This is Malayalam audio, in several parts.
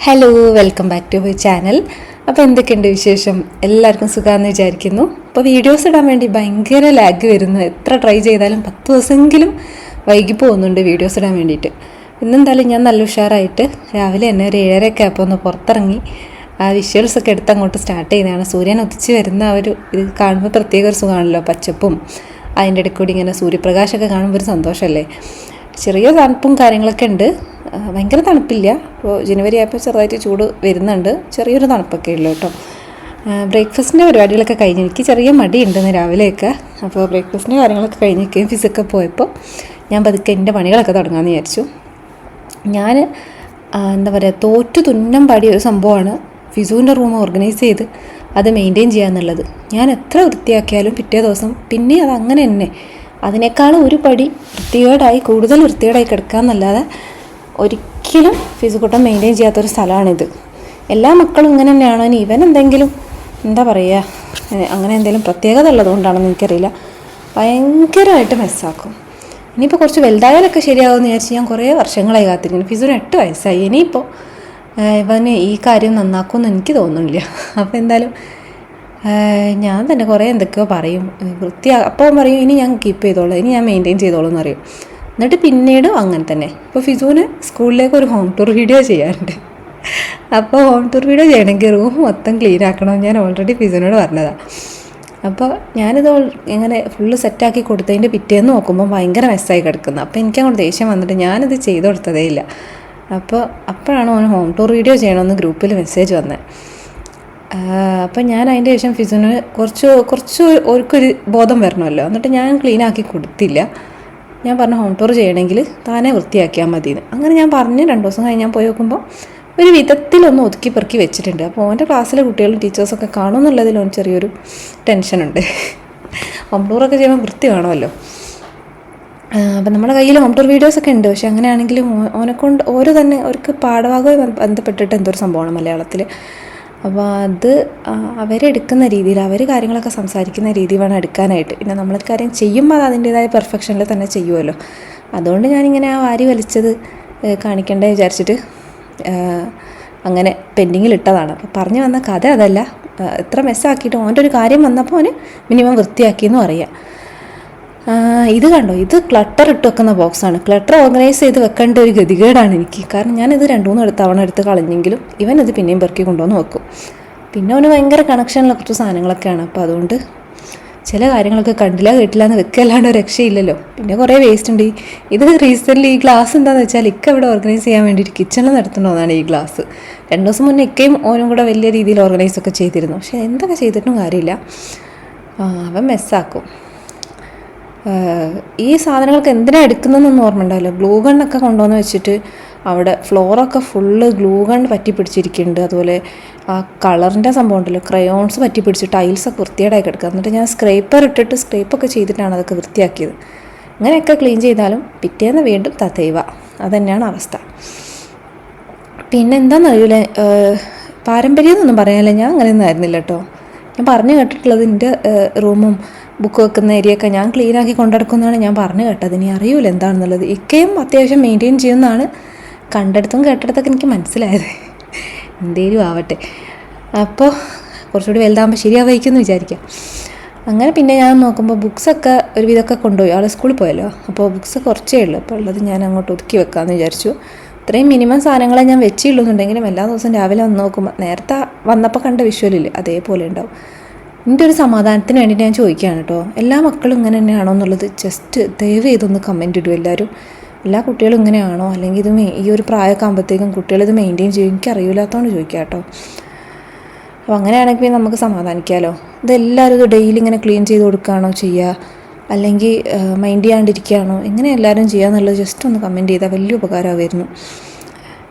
Hello, welcome back to my channel. അപ്പോൾ എന്തൊക്കെയുണ്ട് വിശേഷം? എല്ലാവർക്കും സുഖമാണെന്ന് വിചാരിക്കുന്നു. അപ്പോൾ വീഡിയോസ് ഇടാൻ വേണ്ടി ഭയങ്കര ലാഗ് വരുന്നു. എത്ര ട്രൈ ചെയ്താലും 10 ദിവസമെങ്കിലും വൈകി പോകുന്നുണ്ട് വീഡിയോസ് ഇടാൻ വേണ്ടിയിട്ട്. ഇന്നെന്തായാലും ഞാൻ നല്ല ഉഷാറായിട്ട് രാവിലെ തന്നെ ഒരു 7:30 ആയപ്പോൾ ഒന്ന് പുറത്തിറങ്ങി ആ വിഷ്വൽസൊക്കെ എടുത്ത് അങ്ങോട്ട് സ്റ്റാർട്ട് ചെയ്യുന്നതാണ്. സൂര്യൻ ഉദിച്ച് വരുന്ന ഒരു ഇത് കാണുമ്പോൾ പ്രത്യേക ഒരു സുഖമാണല്ലോ. പച്ചപ്പും അതിൻ്റെ ഇടയ്ക്ക് കൂടി ഇങ്ങനെ സൂര്യപ്രകാശമൊക്കെ കാണുമ്പോൾ ഒരു സന്തോഷമല്ലേ. ചെറിയ തണുപ്പും കാര്യങ്ങളൊക്കെ ഉണ്ട്, ഭയങ്കര തണുപ്പില്ല. ഇപ്പോൾ ജനുവരി ആയപ്പോൾ ചെറുതായിട്ട് ചൂട് വരുന്നുണ്ട്, ചെറിയൊരു തണുപ്പൊക്കെ ഉള്ളൂ കേട്ടോ. ബ്രേക്ക്ഫാസ്റ്റിൻ്റെ പരിപാടികളൊക്കെ കഴിഞ്ഞ് എനിക്ക് ചെറിയ മടിയുണ്ടെന്ന് രാവിലെയൊക്കെ. അപ്പോൾ ബ്രേക്ക്ഫാസ്റ്റിൻ്റെ കാര്യങ്ങളൊക്കെ കഴിഞ്ഞിരിക്കുകയും ഫിസൊക്കെ പോയപ്പോൾ ഞാൻ പതുക്കെ എൻ്റെ പണികളൊക്കെ തുടങ്ങാമെന്ന് വിചാരിച്ചു. ഞാൻ എന്താ പറയുക, തോറ്റു തുന്നം പാടിയ ഒരു സംഭവമാണ് ഫിസുവിൻ്റെ റൂം ഓർഗനൈസ് ചെയ്ത് അത് മെയിൻറ്റെയിൻ ചെയ്യുക എന്നുള്ളത്. ഞാൻ എത്ര വൃത്തിയാക്കിയാലും പിറ്റേ ദിവസം പിന്നെ അത് അങ്ങനെ തന്നെ അതിനേക്കാളും ഒരു പടി കൂടുതൽ വൃത്തികേടായി കിടക്കുക എന്നല്ലാതെ ഒരിക്കലും ഫിസുകൂട്ടം മെയിൻറ്റെയിൻ ചെയ്യാത്തൊരു സ്ഥലമാണിത്. എല്ലാ മക്കളും ഇങ്ങനെ തന്നെയാണോ, ഇനി ഇവൻ എന്തെങ്കിലും എന്താ പറയുക അങ്ങനെ എന്തെങ്കിലും പ്രത്യേകത ഉള്ളതുകൊണ്ടാണെന്ന് എനിക്കറിയില്ല, ഭയങ്കരമായിട്ട് മെസ്സാക്കും. ഇനിയിപ്പോൾ കുറച്ച് വലുതായാലൊക്കെ ശരിയാകുമെന്ന് വിചാരിച്ച് ഞാൻ കുറേ വർഷങ്ങളായി കാത്തിരിക്കുന്നു. ഫിസുവിന് 8 വയസ്സായി. ഇനിയിപ്പോൾ ഇവന് ഈ കാര്യം നന്നാക്കുമെന്ന് എനിക്ക് തോന്നുന്നില്ല. അപ്പോൾ എന്തായാലും ഞാൻ തന്നെ കുറേ എന്തൊക്കെയോ പറയും, അപ്പോൾ പറയും ഇനി ഞാൻ കീപ്പ് ചെയ്തോളാം, ഇനി ഞാൻ മെയിൻറ്റെയിൻ ചെയ്തോളൂ എന്ന് പറയും. എന്നിട്ട് പിന്നീട് അങ്ങനെ തന്നെ. ഇപ്പോൾ ഫിസുവിന് സ്കൂളിലേക്ക് ഒരു ഹോം ടൂർ വീഡിയോ ചെയ്യാറുണ്ട്. അപ്പോൾ ഹോം ടൂർ വീഡിയോ ചെയ്യണമെങ്കിൽ റൂം മൊത്തം ക്ലീൻ ആക്കണമെന്ന് ഞാൻ ഓൾറെഡി ഫിസുവിനോട് പറഞ്ഞതാണ്. അപ്പോൾ ഞാനിത് ഇങ്ങനെ ഫുള്ള് സെറ്റാക്കി കൊടുത്തതിൻ്റെ പിറ്റേന്ന് നോക്കുമ്പോൾ ഭയങ്കര മെസ്സായി കിടക്കുന്നത്. അപ്പോൾ എനിക്കങ്ങോട്ട് ദേഷ്യം വന്നിട്ട് ഞാനിത് ചെയ്ത് കൊടുത്തതേ ഇല്ല. അപ്പോഴാണ് ഓൻ ഹോം ടൂർ വീഡിയോ ചെയ്യണമെന്ന് ഗ്രൂപ്പിൽ മെസ്സേജ് വന്നത്. അപ്പം ഞാൻ അതിൻ്റെ ശേഷം ഫിസുവിന് കുറച്ച് ഓർക്കൊരു ബോധം വരണമല്ലോ, എന്നിട്ട് ഞാൻ ക്ലീനാക്കി കൊടുത്തില്ല. ഞാൻ പറഞ്ഞു ഹോം ടൂർ ചെയ്യണമെങ്കിൽ താനേ വൃത്തിയാക്കിയാൽ മതിയെന്ന്. അങ്ങനെ ഞാൻ പറഞ്ഞ് 2 ദിവസം കഴിഞ്ഞ് ഞാൻ പോയി നോക്കുമ്പോൾ ഒരു വിധത്തിലൊന്ന് ഒതുക്കി പെറുക്കി വെച്ചിട്ടുണ്ട്. അപ്പോൾ ഓൻ്റെ ക്ലാസ്സിലെ കുട്ടികളും ടീച്ചേഴ്സൊക്കെ കാണുമെന്നുള്ളതിൽ ഓൻ ചെറിയൊരു ടെൻഷനുണ്ട്. ഹോം ടൂറൊക്കെ ചെയ്യുമ്പോൾ വൃത്തി വേണമല്ലോ. അപ്പം നമ്മുടെ കയ്യിൽ ഹോം ടൂർ വീഡിയോസൊക്കെ ഉണ്ട്. പക്ഷെ അങ്ങനെയാണെങ്കിലും ഓനെക്കൊണ്ട് അവർക്ക് പാഠഭാഗവുമായി ബന്ധപ്പെട്ടിട്ട് എന്തൊരു സംഭവമാണ് മലയാളത്തിൽ. അപ്പോൾ അത് അവരെടുക്കുന്ന രീതിയിൽ അവർ കാര്യങ്ങളൊക്കെ സംസാരിക്കുന്ന രീതി വേണം എടുക്കാനായിട്ട്. പിന്നെ നമ്മൾ കാര്യം ചെയ്യുമ്പോൾ അത് അതിൻ്റേതായ പെർഫെക്ഷനിൽ തന്നെ ചെയ്യുമല്ലോ. അതുകൊണ്ട് ഞാനിങ്ങനെ ആ വാരി വലിച്ചത് കാണിക്കണ്ടേ വിചാരിച്ചിട്ട് അങ്ങനെ പെൻഡിങ്ങിലിട്ടതാണ്. അപ്പോൾ പറഞ്ഞു വന്ന കഥ അതല്ല, എത്ര മെസ്സാക്കിയിട്ട് ഓൻ്റെ ഒരു കാര്യം വന്നപ്പോൾ അവന് മിനിമം വൃത്തിയാക്കിയെന്നും അറിയാം. ഇത് കണ്ടോ, ഇത് ക്ലട്ടർ ഇട്ട് വെക്കുന്ന ബോക്സാണ്. ക്ലട്ടർ ഓർഗനൈസ് ചെയ്ത് വെക്കേണ്ട ഒരു ഗതികേടാണ് എനിക്ക്. കാരണം ഞാനിത് 2-3 തവണ എടുത്ത് കളഞ്ഞെങ്കിലും ഇവനത് പിന്നെയും പെറുക്കി കൊണ്ടുവന്ന് വെക്കും. പിന്നെ അവന് ഭയങ്കര കണക്ഷനുള്ള കുറച്ച് സാധനങ്ങളൊക്കെയാണ്. അപ്പോൾ അതുകൊണ്ട് ചില കാര്യങ്ങളൊക്കെ കണ്ടില്ല കേട്ടില്ല എന്ന് വെക്കല്ലാണ്ട് രക്ഷയില്ലല്ലോ. പിന്നെ കുറേ വേസ്റ്റ് ഉണ്ട്. ഇത് റീസെൻ്റ്ലി ഈ ഗ്ലാസ് എന്താണെന്ന് വെച്ചാൽ ഇവിടെ ഓർഗനൈസ് ചെയ്യാൻ വേണ്ടിയിട്ട് കിച്ചണിൽ നടത്തുന്നതാണ് ഈ ഗ്ലാസ്. 2 ദിവസം മുന്നേ ഇക്കയും ഓനും കൂടെ വലിയ രീതിയിൽ ഓർഗനൈസൊക്കെ ചെയ്തിരുന്നു. പക്ഷേ എന്തൊക്കെ ചെയ്തിട്ടും കാര്യമില്ല, അവൻ മെസ്സാക്കും. ഈ സാധനങ്ങൾക്ക് എന്തിനാണ് എടുക്കുന്നതെന്നൊന്നും ഓർമ്മ ഉണ്ടാവില്ല. ഗ്ലൂ ഗണ്ണൊക്കെ കൊണ്ടുവന്ന് വെച്ചിട്ട് അവിടെ ഫ്ലോറൊക്കെ ഫുള്ള് ഗ്ലൂ ഗൺ പറ്റി പിടിച്ചിരിക്കുന്നുണ്ട്. അതുപോലെ ആ കളറിൻ്റെ സംഭവം ഉണ്ടല്ലോ, ക്രയോൺസ് പറ്റി പിടിച്ച് ടൈൽസൊക്കെ വൃത്തികേടായി കിടക്കുക. എന്നിട്ട് ഞാൻ സ്ക്രേപ്പർ സ്ക്രേപ്പൊക്കെ ചെയ്തിട്ടാണ് അതൊക്കെ വൃത്തിയാക്കിയത്. അങ്ങനെയൊക്കെ ക്ലീൻ ചെയ്താലും പിറ്റേന്ന് വീണ്ടും തത്തൈവ. അതുതന്നെയാണ് അവസ്ഥ. പിന്നെ എന്താണെന്നറിയില്ല, പാരമ്പര്യം എന്നൊന്നും പറയാനില്ല, ഞാൻ അങ്ങനെയൊന്നും ആയിരുന്നില്ല കേട്ടോ. ഞാൻ പറഞ്ഞു കേട്ടിട്ടുള്ളത് എൻ്റെ റൂമും ബുക്ക് വെക്കുന്ന ഏരിയയൊക്കെ ഞാൻ ക്ലീനാക്കി കൊണ്ടെടുക്കുന്നതാണ് ഞാൻ പറഞ്ഞു കേട്ടത്. ഇനി അറിയൂല എന്താണെന്നുള്ളത്. ഇക്കയും അത്യാവശ്യം മെയിൻറ്റെയിൻ ചെയ്യുന്നതാണ് കണ്ടെടുത്തും കേട്ടെടുത്തൊക്കെ എനിക്ക് മനസ്സിലായത്. എന്തേലും ആവട്ടെ, അപ്പോൾ കുറച്ചുകൂടി വലുതാകുമ്പോൾ ശരിയാവായിരിക്കുമെന്ന് വിചാരിക്കാം. അങ്ങനെ പിന്നെ ഞാൻ നോക്കുമ്പോൾ ബുക്സൊക്കെ ഒരുവിധമൊക്കെ കൊണ്ടുപോയി. ആൾ സ്കൂളിൽ പോയല്ലോ, അപ്പോൾ ബുക്സ് കുറച്ചേ ഉള്ളൂ. അപ്പോൾ ഉള്ളത് ഞാൻ അങ്ങോട്ട് ഒതുക്കി വെക്കാമെന്ന് വിചാരിച്ചു. ഇത്രയും മിനിമം സാധനങ്ങളെ ഞാൻ വെച്ചുള്ളൂ എന്നുണ്ടെങ്കിലും എല്ലാ ദിവസവും രാവിലെ വന്ന് നോക്കുമ്പോൾ നേരത്തെ വന്നപ്പോൾ കണ്ട വിഷ്വലില്ലേ അതേപോലെ ഉണ്ടാവും. എൻ്റെ ഒരു സമാധാനത്തിന് വേണ്ടിയിട്ട് ഞാൻ ചോദിക്കുകയാണ് കേട്ടോ, എല്ലാ മക്കളും ഇങ്ങനെ തന്നെയാണോ എന്നുള്ളത് ജസ്റ്റ് ദയവ് ചെയ്തൊന്ന് കമൻറ്റ് ഇടും എല്ലാവരും. എല്ലാ കുട്ടികളും ഇങ്ങനെയാണോ, അല്ലെങ്കിൽ ഇത് ഈ ഒരു പ്രായമൊക്കെ ആകുമ്പോഴത്തേക്കും കുട്ടികളിത് മെയിൻറ്റെയിൻ ചെയ്യും, എനിക്കറിയില്ലാത്തതുകൊണ്ട് ചോദിക്കുക കേട്ടോ. അപ്പോൾ അങ്ങനെയാണെങ്കിൽ നമുക്ക് സമാധാനിക്കാമല്ലോ. ഇതെല്ലാവരും ഇത് ഡെയിലി ഇങ്ങനെ ക്ലീൻ ചെയ്ത് കൊടുക്കുകയാണോ ചെയ്യുക, അല്ലെങ്കിൽ മൈൻഡ് ചെയ്യാണ്ടിരിക്കുകയാണോ, എങ്ങനെ എല്ലാവരും ചെയ്യുക എന്നുള്ളത് ജസ്റ്റ് ഒന്ന് കമൻറ്റ് ചെയ്താൽ വലിയ ഉപകാരമായിരുന്നു.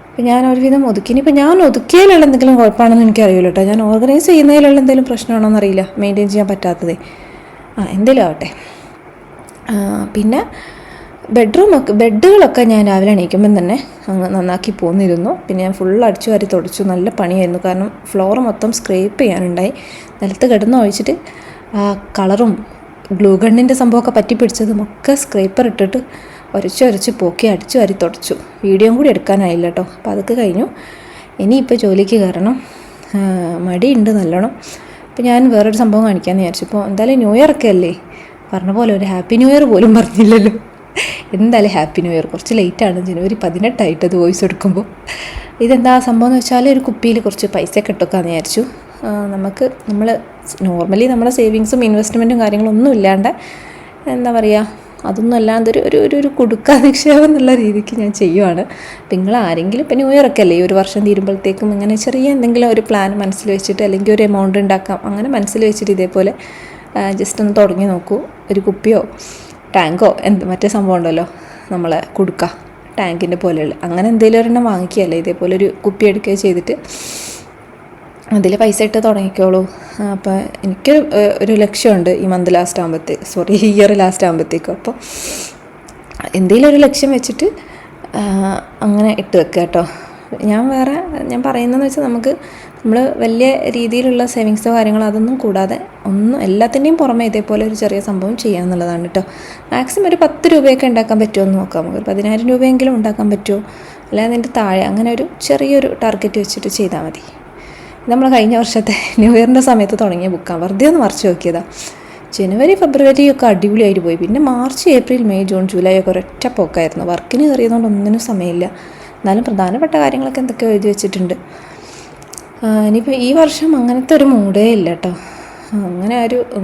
അപ്പോൾ ഞാൻ ഒരുവിധം ഒതുക്കി. ഇനിയിപ്പോൾ ഞാൻ ഒതുക്കിയതിലുള്ള എന്തെങ്കിലും കുഴപ്പമാണെന്ന് എനിക്കറിയില്ല കേട്ടോ. ഞാൻ ഓർഗനൈസ് ചെയ്യുന്നതിലുള്ള എന്തെങ്കിലും പ്രശ്നമാണോ എന്നറിയില്ല, മെയിൻറ്റെയിൻ ചെയ്യാൻ പറ്റാത്തതേ. എന്തെങ്കിലും ആവട്ടെ. പിന്നെ ബെഡുകളൊക്കെ ഞാൻ രാവിലെ എണീക്കുമ്പം തന്നെ അങ്ങ് നന്നാക്കി പോന്നിരുന്നു. പിന്നെ ഞാൻ ഫുൾ അടിച്ചു വാരി തുടച്ചു. നല്ല പണിയായിരുന്നു, കാരണം ഫ്ലോർ മൊത്തം സ്ക്രേപ്പ് ചെയ്യാനുണ്ടായി. നിലത്ത് കിടന്ന് ഒഴിച്ചിട്ട് ആ കളറും ഗ്ലൂ ഗണ്ണിൻ്റെ സംഭവമൊക്കെ പറ്റി പിടിച്ചതും ഒക്കെ സ്ക്രേപ്പർ ഇട്ടിട്ട് ഒരച്ച് പോക്കി അടിച്ചു വാരി തുടച്ചു. വീഡിയോയും കൂടി എടുക്കാനായില്ല കേട്ടോ. അപ്പോൾ അതൊക്കെ കഴിഞ്ഞു. ഇനിയിപ്പോൾ ജോലിക്ക് കയറണം, മടിയുണ്ട് നല്ലോണം. അപ്പോൾ ഞാൻ വേറൊരു സംഭവം കാണിക്കാമെന്ന് വിചാരിച്ചു. ഇപ്പോൾ എന്തായാലും ന്യൂ ഇയർ ഒക്കെ അല്ലേ, പറഞ്ഞ പോലെ ഒരു ഹാപ്പി ന്യൂ ഇയർ പോലും പറഞ്ഞില്ലല്ലോ. എന്തായാലും ഹാപ്പി ന്യൂ ഇയർ. കുറച്ച് ലേറ്റാണ്, ജനുവരി 18 അത് വോയിസ് എടുക്കുമ്പോൾ. ഇതെന്താ സംഭവം എന്ന് വെച്ചാൽ ഒരു കുപ്പിയിൽ കുറച്ച് പൈസ ഇട്ടൊക്കാന്ന് വിചാരിച്ചു. നമ്മൾ നോർമലി നമ്മുടെ സേവിങ്സും ഇൻവെസ്റ്റ്മെൻറ്റും കാര്യങ്ങളൊന്നും ഇല്ലാണ്ട്, എന്താ പറയുക, അതൊന്നും അല്ലാണ്ട് ഒരു കുടുക്ക നിക്ഷേപം എന്നുള്ള രീതിക്ക് ഞാൻ ചെയ്യുവാണ്. നിങ്ങൾ ആരെങ്കിലും ഇപ്പോൾ ന്യൂ ഇയർ ഒക്കെ അല്ലേ, ഒരു വർഷം തീരുമ്പോഴത്തേക്കും ഇങ്ങനെ ചെറിയ എന്തെങ്കിലും ഒരു പ്ലാൻ മനസ്സിൽ വെച്ചിട്ട്, അല്ലെങ്കിൽ ഒരു എമൗണ്ട് ഉണ്ടാക്കാം, അങ്ങനെ മനസ്സിൽ വെച്ചിട്ട് ഇതേപോലെ ജസ്റ്റ് ഒന്ന് തുടങ്ങി നോക്കൂ. ഒരു കുപ്പിയോ ടാങ്കോ മറ്റേ സംഭവം ഉണ്ടല്ലോ, നമ്മളെ കുടുക്ക ടാങ്കിൻ്റെ പോലെയുള്ള അങ്ങനെ എന്തെങ്കിലും ഒരെണ്ണം വാങ്ങിക്കുകയല്ലേ, ഇതേപോലെ ഒരു കുപ്പി എടുക്കുകയോ ചെയ്തിട്ട് അതിൽ പൈസ ഇട്ട് തുടങ്ങിക്കോളൂ. അപ്പോൾ എനിക്ക് ഒരു ലക്ഷ്യമുണ്ട് ഈ മന്ത് ലാസ്റ്റ് ആകുമ്പോഴത്തേക്ക്, ഇയർ ലാസ്റ്റ് ആകുമ്പോഴത്തേക്കും. അപ്പോൾ എന്തെങ്കിലും ഒരു ലക്ഷ്യം വെച്ചിട്ട് അങ്ങനെ ഇട്ട് വെക്കുക കേട്ടോ. ഞാൻ പറയുന്നതെന്ന് വെച്ചാൽ നമ്മൾ വലിയ രീതിയിലുള്ള സേവിങ്സോ കാര്യങ്ങളോ അതൊന്നും കൂടാതെ എല്ലാത്തിൻ്റെയും പുറമെ ഇതേപോലെ ഒരു ചെറിയ സംഭവം ചെയ്യാമെന്നുള്ളതാണ് കേട്ടോ. മാക്സിമം ഒരു 10 രൂപയൊക്കെ ഉണ്ടാക്കാൻ പറ്റുമോ എന്ന് നോക്കാം. നമുക്ക് 10,000 രൂപയെങ്കിലും ഉണ്ടാക്കാൻ പറ്റുമോ, അല്ലാതെ അതിൻ്റെ താഴെ അങ്ങനെ ഒരു ചെറിയൊരു ടാർഗറ്റ് വെച്ചിട്ട് ചെയ്താൽ മതി. നമ്മൾ കഴിഞ്ഞ വർഷത്തെ ന്യൂ ഇയറിൻ്റെ സമയത്ത് തുടങ്ങിയ ബുക്കാണ്, വെറുതെ ഒന്ന് മറിച്ച് നോക്കിയതാണ്. ജനുവരി ഫെബ്രുവരി ഒക്കെ അടിപൊളിയായിട്ട് പോയി. പിന്നെ March April May June July ഒക്കെ ഒരൊറ്റ പോക്കായിരുന്നു. വർക്കിന് കയറിയതുകൊണ്ട് ഒന്നിനും സമയമില്ല. എന്നാലും പ്രധാനപ്പെട്ട കാര്യങ്ങളൊക്കെ എന്തൊക്കെയോ എഴുതി വെച്ചിട്ടുണ്ട്. ഇനിയിപ്പോൾ ഈ വർഷം അങ്ങനത്തെ ഒരു മൂഡേ ഇല്ല കേട്ടോ. അങ്ങനെ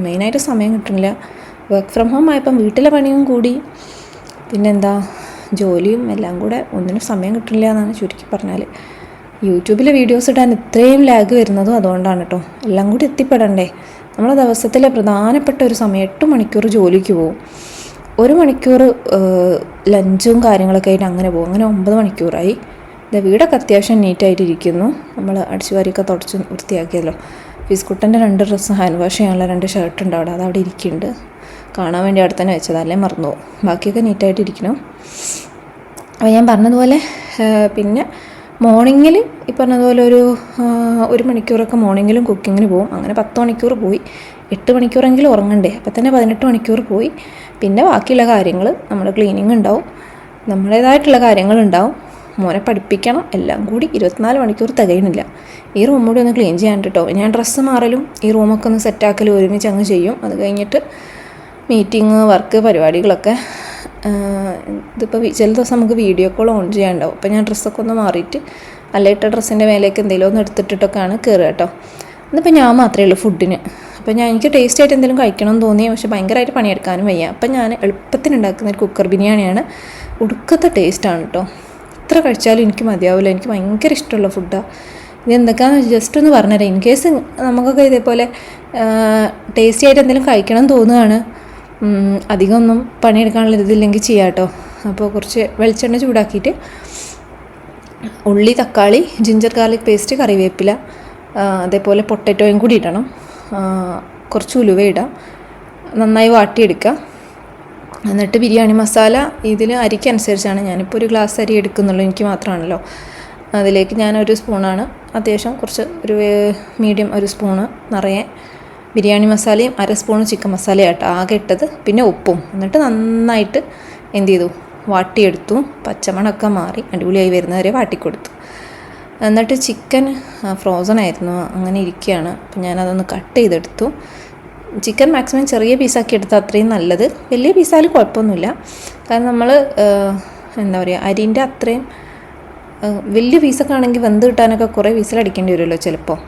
മെയിനായിട്ട് സമയം കിട്ടുന്നില്ല. വർക്ക് ഫ്രം ഹോം ആയപ്പം വീട്ടിലെ പണിയും കൂടി, പിന്നെന്താ ജോലിയും എല്ലാം കൂടെ ഒന്നിനും സമയം കിട്ടുന്നില്ല എന്നാണ് ചുരുക്കി പറഞ്ഞാൽ. യൂട്യൂബിൽ വീഡിയോസ് ഇടാൻ ഇത്രയും ലാഗ് വരുന്നതും അതുകൊണ്ടാണ് കേട്ടോ. എല്ലാം കൂടി എത്തിപ്പെടണ്ടേ. നമ്മളെ ദിവസത്തിലെ പ്രധാനപ്പെട്ട ഒരു സമയം 8 മണിക്കൂർ ജോലിക്ക് പോകും, 1 മണിക്കൂർ ലഞ്ചും കാര്യങ്ങളൊക്കെ ആയിട്ട് അങ്ങനെ പോകും. അങ്ങനെ 9 മണിക്കൂറായി. വീടൊക്കെ അത്യാവശ്യം നീറ്റായിട്ടിരിക്കുന്നു. നമ്മൾ അടിച്ചുവാരിയൊക്കെ തുടച്ച് വൃത്തിയാക്കിയല്ലോ. ഫിസ്കുട്ടൻ്റെ 2 ഡ്രസ്സ് ഹാൻഡ് വാഷ് ചെയ്യാനുള്ള 2 ഷർട്ട് ഉണ്ട് അതവിടെ ഇരിക്കുന്നുണ്ട്. കാണാൻ വേണ്ടി അവിടെ തന്നെ വെച്ചത്, അല്ലേ മറന്നു പോകും. ബാക്കിയൊക്കെ നീറ്റായിട്ടിരിക്കണം. അപ്പോൾ ഞാൻ പറഞ്ഞതുപോലെ പിന്നെ മോർണിംഗിൽ ഈ പറഞ്ഞതുപോലെ ഒരു 1 മണിക്കൂറൊക്കെ മോർണിംഗിലും കുക്കിങ്ങിന് പോകും. അങ്ങനെ 10 മണിക്കൂർ പോയി. 8 മണിക്കൂറെങ്കിലും ഉറങ്ങണ്ടേ, അപ്പം തന്നെ 18 മണിക്കൂർ പോയി. പിന്നെ ബാക്കിയുള്ള കാര്യങ്ങൾ നമ്മുടെ ക്ലീനിങ് ഉണ്ടാവും, നമ്മുടേതായിട്ടുള്ള കാര്യങ്ങളുണ്ടാവും, മോനെ പഠിപ്പിക്കണം, എല്ലാം കൂടി 24 മണിക്കൂർ തികയണില്ല. ഈ റൂം കൂടി ഒന്ന് ക്ലീൻ ചെയ്യാൻ കേട്ടോ. ഞാൻ ഡ്രസ്സ് മാറലും ഈ റൂമൊക്കെ ഒന്ന് സെറ്റാക്കലും ഒരുമിച്ച് അങ്ങ് ചെയ്യും. അത് കഴിഞ്ഞിട്ട് മീറ്റിംഗ്, വർക്ക്, പരിപാടികളൊക്കെ. ഇതിപ്പോൾ ചില ദിവസം നമുക്ക് വീഡിയോ കോൾ ഓൺ ചെയ്യാനുണ്ടാവും. അപ്പോൾ ഞാൻ ഡ്രസ്സൊക്കെ ഒന്ന് മാറിയിട്ട് അല്ലയിട്ട ഡ്രസ്സിൻ്റെ മേലേക്ക് എന്തെങ്കിലും ഒന്ന് എടുത്തിട്ടൊക്കെയാണ് കയറുക കേട്ടോ. ഇന്നിപ്പോൾ ഞാൻ മാത്രമേ ഉള്ളൂ ഫുഡിന്. അപ്പോൾ എനിക്ക് ടേസ്റ്റ് ആയിട്ട് എന്തെങ്കിലും കഴിക്കണം എന്ന് തോന്നി, പക്ഷേ ഭയങ്കരമായിട്ട് പണിയെടുക്കാനും വയ്യ. അപ്പം ഞാൻ എളുപ്പത്തിന് ഉണ്ടാക്കുന്ന ഒരു കുക്കർ ബിരിയാണിയാണ്. ഒടുക്കത്തെ ടേസ്റ്റാണ് കേട്ടോ. എത്ര കഴിച്ചാലും എനിക്ക് മതിയാവില്ല. എനിക്ക് ഭയങ്കര ഇഷ്ടമുള്ള ഫുഡാണ്. ഇത് എന്തൊക്കെയാണെന്ന് ജസ്റ്റ് ഒന്ന് പറഞ്ഞുതരാം. ഇൻ കേസ് നമുക്കൊക്കെ ഇതേപോലെ ടേസ്റ്റി ആയിട്ട് എന്തെങ്കിലും കഴിക്കണം എന്ന് തോന്നുകയാണ്, അധികം ഒന്നും പണിയെടുക്കാനുള്ള ഇതില്ലെങ്കിൽ ചെയ്യാം കേട്ടോ. അപ്പോൾ കുറച്ച് വെളിച്ചെണ്ണ ചൂടാക്കിയിട്ട് ഉള്ളി, തക്കാളി, ജിഞ്ചർ ഗാർലിക് പേസ്റ്റ്, കറിവേപ്പില, അതേപോലെ പൊട്ടറ്റോയും കൂടി ഇടണം. കുറച്ച് ഉലുവ ഇടാം, നന്നായി വാട്ടിയെടുക്കുക. എന്നിട്ട് ബിരിയാണി മസാല ഇതിൽ അരിക്കനുസരിച്ചാണ്. ഞാനിപ്പോൾ ഒരു ഗ്ലാസ് അരി എടുക്കുന്നുള്ളൂ, എനിക്ക് മാത്രമാണല്ലോ. അതിലേക്ക് ഞാനൊരു സ്പൂണാണ്, അത്യാവശ്യം കുറച്ച് ഒരു മീഡിയം ഒരു സ്പൂണ് നിറയെ ബിരിയാണി മസാലയും 1/2 സ്പൂൺ ചിക്കൻ മസാലയാട്ടോ ആകെ ഇട്ടത്, പിന്നെ ഉപ്പും. എന്നിട്ട് നന്നായിട്ട് എന്ത് ചെയ്തു, വാട്ടിയെടുത്തു. പച്ചമണമൊക്കെ മാറി അടിപൊളിയായി വരുന്നവരെ വാട്ടിക്കൊടുത്തു. എന്നിട്ട് ചിക്കൻ ഫ്രോസൺ ആയിരുന്നു, അങ്ങനെ ഇരിക്കുകയാണ്. അപ്പം ഞാനതൊന്ന് കട്ട് ചെയ്തെടുത്തു. ചിക്കൻ മാക്സിമം ചെറിയ പീസാക്കി എടുത്താൽ അത്രയും നല്ലത്. വലിയ പീസായാലും കുഴപ്പമൊന്നുമില്ല, കാരണം നമ്മൾ എന്താ പറയുക, അരിൻ്റെ അത്രയും വലിയ പീസൊക്കെ ആണെങ്കിൽ വെന്ത് കിട്ടാനൊക്കെ കുറേ വിസിലടിക്കേണ്ടി വരുമല്ലോ ചിലപ്പോൾ.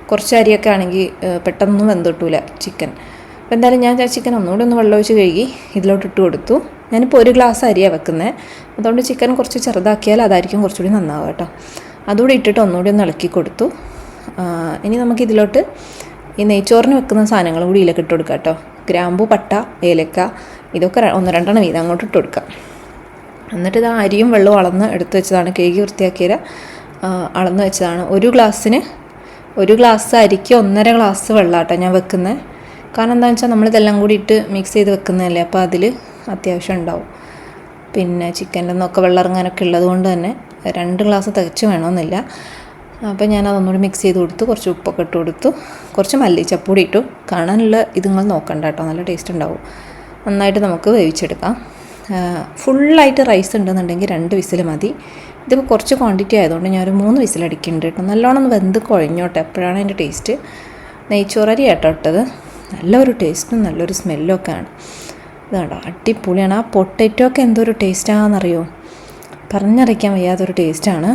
കുറച്ച് അരിയൊക്കെ ആണെങ്കിൽ പെട്ടെന്നൊന്നും വെന്ത് കിട്ടൂല ചിക്കൻ. അപ്പോൾ എന്തായാലും ഞാൻ ചിക്കൻ ഒന്നുകൂടി ഒന്ന് വെള്ളമൊഴിച്ച് കഴുകി ഇതിലോട്ട് ഇട്ട് കൊടുത്തു. ഞാനിപ്പോൾ 1 ഗ്ലാസ് അരിയാണ് വെക്കുന്നത്, അതുകൊണ്ട് ചിക്കൻ കുറച്ച് ചെറുതാക്കിയാൽ അതായിരിക്കും കുറച്ചുകൂടി നന്നാവുക കേട്ടോ. അതുകൂടി ഇട്ടിട്ട് ഒന്നുകൂടി ഒന്ന് ഇളക്കി കൊടുത്തു. ഇനി നമുക്കിതിലോട്ട് ഈ നെയ്ച്ചോറിന് വെക്കുന്ന സാധനങ്ങൾ കൂടി ഇതിലേക്ക് ഇട്ട് കൊടുക്കാം കേട്ടോ. ഗ്രാമ്പൂ, പട്ട, ഏലക്ക, ഇതൊക്കെ 1-2 വീതം അങ്ങോട്ട് ഇട്ട് കൊടുക്കാം. എന്നിട്ട് ഇത് അരിയും വെള്ളവും അളന്ന് എടുത്ത് വെച്ചതാണ്, കേക്ക് വൃത്തിയാക്കിയത് അളന്ന് വെച്ചതാണ്. 1 ഗ്ലാസ് അരിക്ക് 1.5 ഗ്ലാസ് വെള്ളം കേട്ടോ ഞാൻ വെക്കുന്നത്. കാരണം എന്താണെന്ന് വെച്ചാൽ നമ്മളിതെല്ലാം കൂടി ഇട്ട് മിക്സ് ചെയ്ത് വെക്കുന്നതല്ലേ, അപ്പോൾ അതിൽ അത്യാവശ്യം ഉണ്ടാവും. പിന്നെ ചിക്കൻ്റെ ഒന്നൊക്കെ വെള്ളം ഇറങ്ങാനൊക്കെ ഉള്ളത് കൊണ്ട് തന്നെ 2 ഗ്ലാസ് തികച്ച് വേണമെന്നില്ല. അപ്പോൾ ഞാനതൊന്നുകൂടി മിക്സ് ചെയ്ത് കൊടുത്തു. കുറച്ച് ഉപ്പൊക്കെ ഇട്ട് കൊടുത്തു, കുറച്ച് മല്ലിച്ചപ്പൊടി ഇട്ടു. കാണാനുള്ള ഇത് നിങ്ങൾ നോക്കണ്ട കേട്ടോ, നല്ല ടേസ്റ്റ് ഉണ്ടാവും. നന്നായിട്ട് നമുക്ക് വേവിച്ചെടുക്കാം. ഫുള്ളായിട്ട് റൈസ് ഉണ്ടെന്നുണ്ടെങ്കിൽ 2 വിസിൽ മതി. ഇതിപ്പോൾ കുറച്ച് ക്വാണ്ടിറ്റി ആയതുകൊണ്ട് ഞാനൊരു 3 വിസിലടിക്കുന്നുണ്ട് കേട്ടോ. നല്ലോണം ഒന്ന് വെന്ത് കുഴഞ്ഞോട്ടെ, എപ്പോഴാണ് അതിൻ്റെ ടേസ്റ്റ്. നെയ്ച്ചോറരി ആട്ടോ ഇട്ടത്. നല്ലൊരു ടേസ്റ്റും നല്ലൊരു സ്മെല്ലും ഒക്കെയാണ്. ഇതാണ്ടോ അടിപൊളിയാണ്. ആ പൊട്ടറ്റോ ഒക്കെ എന്തൊരു ടേസ്റ്റാണെന്നറിയോ, പറഞ്ഞറിയിക്കാൻ വയ്യാത്തൊരു ടേസ്റ്റാണ്.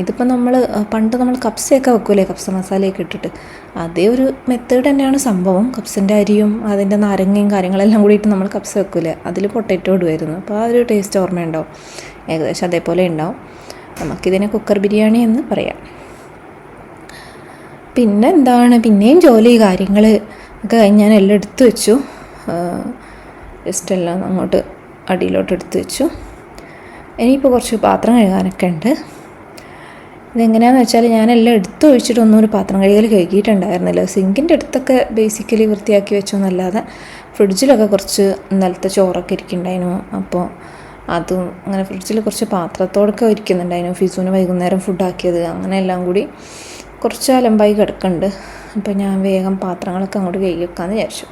ഇതിപ്പോൾ പണ്ട് നമ്മൾ കപ്സയൊക്കെ വെക്കൂലേ, കപ്സ മസാലയൊക്കെ ഇട്ടിട്ട്, അതേ ഒരു മെത്തേഡ് തന്നെയാണ് സംഭവം. കപ്സിൻ്റെ അരിയും അതിൻ്റെ നാരങ്ങയും കാര്യങ്ങളെല്ലാം കൂടിയിട്ട് നമ്മൾ കപ്സ വെക്കൂലേ, അതിൽ പൊട്ടറ്റോ ഇടുമായിരുന്നു. അപ്പോൾ ആ ഒരു ടേസ്റ്റ് ഓർമ്മയുണ്ടാവും. ഏകദേശം അതേപോലെ ഉണ്ടാവും. നമുക്കിതിനെ കുക്കർ ബിരിയാണി എന്ന് പറയാം. പിന്നെ എന്താണ്, പിന്നെയും ജോലി കാര്യങ്ങൾ ഒക്കെ ഞാൻ എല്ലാം എടുത്തു വെച്ചു. ജസ്റ്റ് എല്ലാം അങ്ങോട്ട് അടിയിലോട്ട് എടുത്തു വെച്ചു. ഇനിയിപ്പോൾ കുറച്ച് പാത്രം കഴുകാനൊക്കെ ഉണ്ട്. ഇതെങ്ങനെയാണെന്ന് വെച്ചാൽ ഞാനെല്ലാം എടുത്തു ഒഴിച്ചിട്ടൊന്നും ഒരു പാത്രം കഴുകിയിട്ടുണ്ടായിരുന്നില്ല. സിങ്കിൻ്റെ അടുത്തൊക്കെ ബേസിക്കലി വൃത്തിയാക്കി വെച്ചു എന്നല്ലാതെ ഫ്രിഡ്ജിലൊക്കെ കുറച്ച് ഇന്നലത്തെ ചോറൊക്കെ ഇരിക്കുന്നുണ്ടായിരുന്നു. അപ്പോൾ അതും അങ്ങനെ ഫ്രിഡ്ജിൽ കുറച്ച് പാത്രത്തോടൊക്കെ ഇരിക്കുന്നുണ്ടായിരുന്നു. ഫിസുവിന് വൈകുന്നേരം ഫുഡാക്കിയത്, അങ്ങനെ എല്ലാം കൂടി കുറച്ച് അലമ്പായി കിടക്കുന്നുണ്ട്. അപ്പോൾ ഞാൻ വേഗം പാത്രങ്ങളൊക്കെ അങ്ങോട്ട് കഴുകി വെക്കാമെന്ന് വിചാരിച്ചു.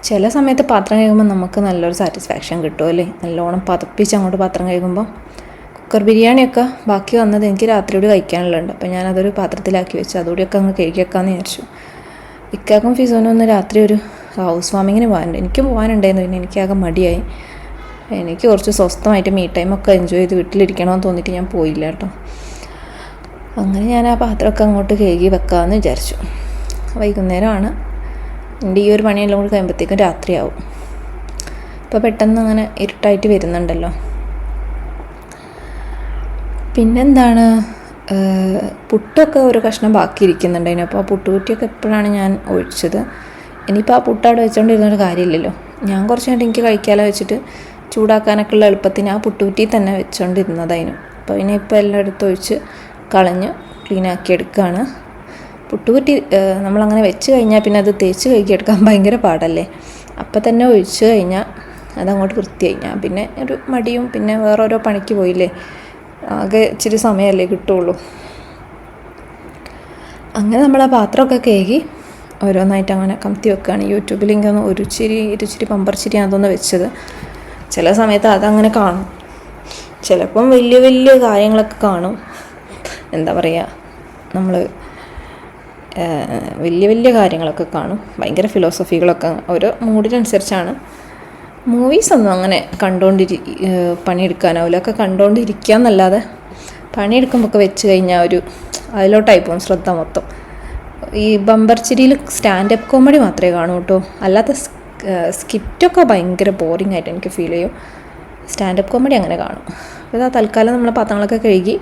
ചില സമയത്ത് പാത്രം കഴുകുമ്പോൾ നമുക്ക് നല്ലൊരു സാറ്റിസ്ഫാക്ഷൻ കിട്ടുമല്ലേ, നല്ലോണം പതപ്പിച്ച് അങ്ങോട്ട് പാത്രം കഴുകുമ്പോൾ. കുക്കർ ബിരിയാണിയൊക്കെ ബാക്കി വന്നത് എനിക്ക് രാത്രിയോട് കഴിക്കാനുള്ളുണ്ട്. അപ്പോൾ ഞാനതൊരു പാത്രത്തിലാക്കി വെച്ച് അതുകൂടിയൊക്കെ അങ്ങ് കഴുകി വെക്കാമെന്ന് വിചാരിച്ചു. ഇക്കാക്കും ഫിസോനും ഒന്ന് രാത്രി ഒരു ഹൗസ് വാമിങ്ങിന് പോകാനുണ്ട്. എനിക്കും പോകാനുണ്ടായിരുന്നു. പിന്നെ എനിക്കാകെ മടിയായി. എനിക്ക് കുറച്ച് സ്വസ്ഥമായിട്ട് മീ ടൈമൊക്കെ എൻജോയ് ചെയ്ത് വീട്ടിലിരിക്കണമെന്ന് തോന്നിയിട്ട് ഞാൻ പോയില്ല കേട്ടോ. അങ്ങനെ ഞാൻ ആ പാത്രമൊക്കെ അങ്ങോട്ട് കഴുകി വെക്കാമെന്ന് വിചാരിച്ചു. വൈകുന്നേരമാണ്. എൻ്റെ ഈ ഒരു പണിയെല്ലാം കൂടി കഴിയുമ്പോഴത്തേക്കും രാത്രിയാവും. ഇപ്പോൾ പെട്ടെന്ന് അങ്ങനെ ഇരുട്ടായിട്ട് വരുന്നുണ്ടല്ലോ. പിന്നെന്താണ്, പുട്ടൊക്കെ ഒരു കഷ്ണം ബാക്കിയിരിക്കുന്നുണ്ടായിരുന്നു. അപ്പോൾ ആ പുട്ടുകുറ്റിയൊക്കെ എപ്പോഴാണ് ഞാൻ ഒഴിച്ചത്. ഇനിയിപ്പോൾ ആ പുട്ട് അവിടെ വെച്ചുകൊണ്ടിരുന്നൊരു കാര്യമില്ലല്ലോ. ഞാൻ കുറച്ച് നേരം എനിക്ക് കഴിക്കാതെ വെച്ചിട്ട് ചൂടാക്കാനൊക്കെ ഉള്ള എളുപ്പത്തിന് ആ പുട്ടുകുറ്റി തന്നെ വെച്ചുകൊണ്ടിരുന്നതായിരുന്നു. അപ്പോൾ ഇനിയിപ്പോൾ എല്ലാം എടുത്തൊഴിച്ച് കളഞ്ഞ് ക്ലീനാക്കി എടുക്കുകയാണ്. പുട്ടുകുറ്റി നമ്മളങ്ങനെ വെച്ച് കഴിഞ്ഞാൽ പിന്നെ അത് തേച്ച് കഴുകിയെടുക്കാൻ ഭയങ്കര പാടല്ലേ. അപ്പം തന്നെ ഒഴിച്ച് കഴിഞ്ഞാൽ അതങ്ങോട്ട് വൃത്തിയായി. ഞാൻ പിന്നെ ഒരു മടിയും പിന്നെ വേറോരോ പണിക്ക് പോയില്ലേ, ആകെ ഇച്ചിരി സമയമല്ലേ കിട്ടുള്ളൂ. അങ്ങനെ നമ്മൾ ആ പാത്രമൊക്കെ കഴുകി ഓരോന്നായിട്ട് അങ്ങനെ കമത്തി വെക്കുകയാണ്. യൂട്യൂബിൽ ഇങ്ങനെ ഇരുച്ചിരി പമ്പർച്ചിരി അതൊന്ന് വെച്ചത്. ചില സമയത്ത് അതങ്ങനെ കാണും, ചിലപ്പം വലിയ വലിയ കാര്യങ്ങളൊക്കെ കാണും. എന്താ പറയുക, നമ്മൾ വലിയ വലിയ കാര്യങ്ങളൊക്കെ കാണും, ഭയങ്കര ഫിലോസഫികളൊക്കെ. ഓരോ മൂഡിനനുസരിച്ചാണ്. മൂവീസൊന്നും അങ്ങനെ പണിയെടുക്കാനാവില്ല. ഒക്കെ കണ്ടുകൊണ്ടിരിക്കുക എന്നല്ലാതെ പണിയെടുക്കുമ്പോൾ വെച്ച് കഴിഞ്ഞാൽ അതിലോട്ടായി പോകും ശ്രദ്ധ മൊത്തം. ഈ ബമ്പർച്ചിരിയിൽ സ്റ്റാൻഡപ്പ് കോമഡി മാത്രമേ കാണൂ കേട്ടോ. അല്ലാത്ത സ്കിറ്റൊക്കെ ഭയങ്കര ബോറിംഗ് ആയിട്ട് എനിക്ക് ഫീൽ ചെയ്യും. സ്റ്റാൻഡപ്പ് കോമഡി അങ്ങനെ കാണും. അപ്പോൾ ഇതാ തൽക്കാലം നമ്മൾ പാത്രങ്ങളൊക്കെ കഴുകി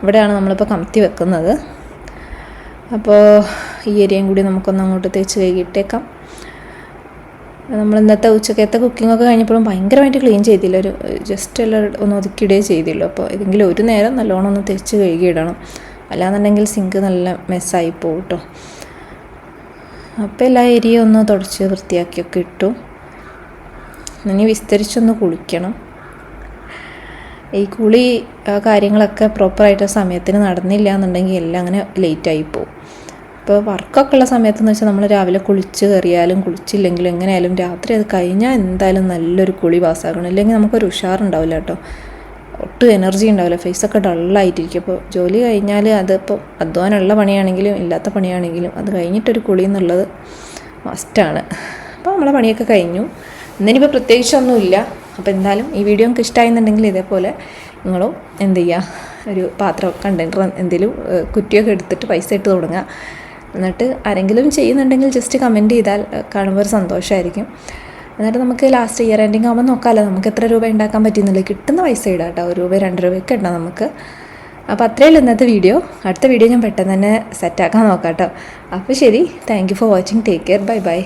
ഇവിടെയാണ് നമ്മളിപ്പോൾ കമത്തി വെക്കുന്നത്. അപ്പോൾ ഈ ഏരിയയും കൂടി നമുക്കൊന്ന് അങ്ങോട്ട് തേച്ച് കഴുകിയിട്ടേക്കാം. നമ്മൾ ഇന്നത്തെ ഉച്ചക്കത്തെ കുക്കിങ്ങൊക്കെ കഴിഞ്ഞപ്പോഴും ഭയങ്കരമായിട്ട് ക്ലീൻ ചെയ്തില്ല, ജസ്റ്റ് എല്ലാം ഒന്ന് ഒതുക്കിയിടേ ചെയ്തില്ല. അപ്പോൾ ഏതെങ്കിലും ഒരു നേരം നല്ലോണം ഒന്ന് തേച്ച് കഴുകിയിടണം, അല്ലാന്നുണ്ടെങ്കിൽ സിങ്ക് നല്ല മെസ്സായി പോകും കേട്ടോ. അപ്പോൾ എല്ലാ ഏരിയയും ഒന്ന് തുടച്ച് വൃത്തിയാക്കിയൊക്കെ ഇട്ടു. ഇനി വിസ്തരിച്ചൊന്ന് കുളിക്കണം. ഈ കുളി കാര്യങ്ങളൊക്കെ പ്രോപ്പറായിട്ട് സമയത്തിന് നടന്നില്ല എന്നുണ്ടെങ്കിൽ എല്ലാം അങ്ങനെ ലേറ്റായി പോകും. ഇപ്പോൾ വർക്കൊക്കെ ഉള്ള സമയത്തെന്ന് വെച്ചാൽ നമ്മൾ രാവിലെ കുളിച്ച് കയറിയാലും കുളിച്ചില്ലെങ്കിലും എങ്ങനെയായാലും രാത്രി അത് കഴിഞ്ഞാൽ എന്തായാലും നല്ലൊരു കുളി പാസ്സാക്കണം. ഇല്ലെങ്കിൽ നമുക്കൊരു ഉഷാറുണ്ടാവില്ല കേട്ടോ, ഒട്ടും എനർജി ഉണ്ടാവില്ല, ഫേസൊക്കെ ഡള്ളായിട്ടിരിക്കും. അപ്പോൾ ജോലി കഴിഞ്ഞാൽ അതിപ്പോൾ അധ്വാനമുള്ള പണിയാണെങ്കിലും ഇല്ലാത്ത പണിയാണെങ്കിലും അത് കഴിഞ്ഞിട്ടൊരു കുളി എന്നുള്ളത് മസ്റ്റാണ്. അപ്പോൾ നമ്മളെ പണിയൊക്കെ കഴിഞ്ഞു. ഇന്നിനിപ്പോൾ പ്രത്യേകിച്ചൊന്നുമില്ല. അപ്പോൾ എന്തായാലും ഈ വീഡിയോ നിങ്ങൾക്ക് ഇഷ്ടമായിരുന്നുണ്ടെങ്കിൽ ഇതേപോലെ നിങ്ങളും എന്ത് ചെയ്യുക, ഒരു പാത്രം കണ്ടെയ്നർ എന്തെങ്കിലും കുറ്റിയൊക്കെ എടുത്തിട്ട് പൈസ ഇട്ട് തുടങ്ങുക. എന്നിട്ട് ആരെങ്കിലും ചെയ്യുന്നുണ്ടെങ്കിൽ ജസ്റ്റ് കമൻറ്റ് ചെയ്താൽ കാണുമ്പോൾ ഒരു സന്തോഷമായിരിക്കും. എന്നിട്ട് നമുക്ക് ലാസ്റ്റ് ഇയർ എൻഡിങ് ആകുമ്പോൾ നോക്കാമല്ലോ നമുക്ക് എത്ര രൂപ ഉണ്ടാക്കാൻ പറ്റുന്നില്ല. കിട്ടുന്ന പൈസ ഇടാം കേട്ടോ, 1 രൂപ 2 രൂപയൊക്കെ ഇടാം നമുക്ക്. അപ്പോൾ അത്രയല്ല ഇന്നത്തെ വീഡിയോ. അടുത്ത വീഡിയോ ഞാൻ പെട്ടെന്ന് തന്നെ സെറ്റാക്കാൻ നോക്കാം കേട്ടോ. അപ്പോൾ ശരി, thank you for watching. Take care. Bye bye.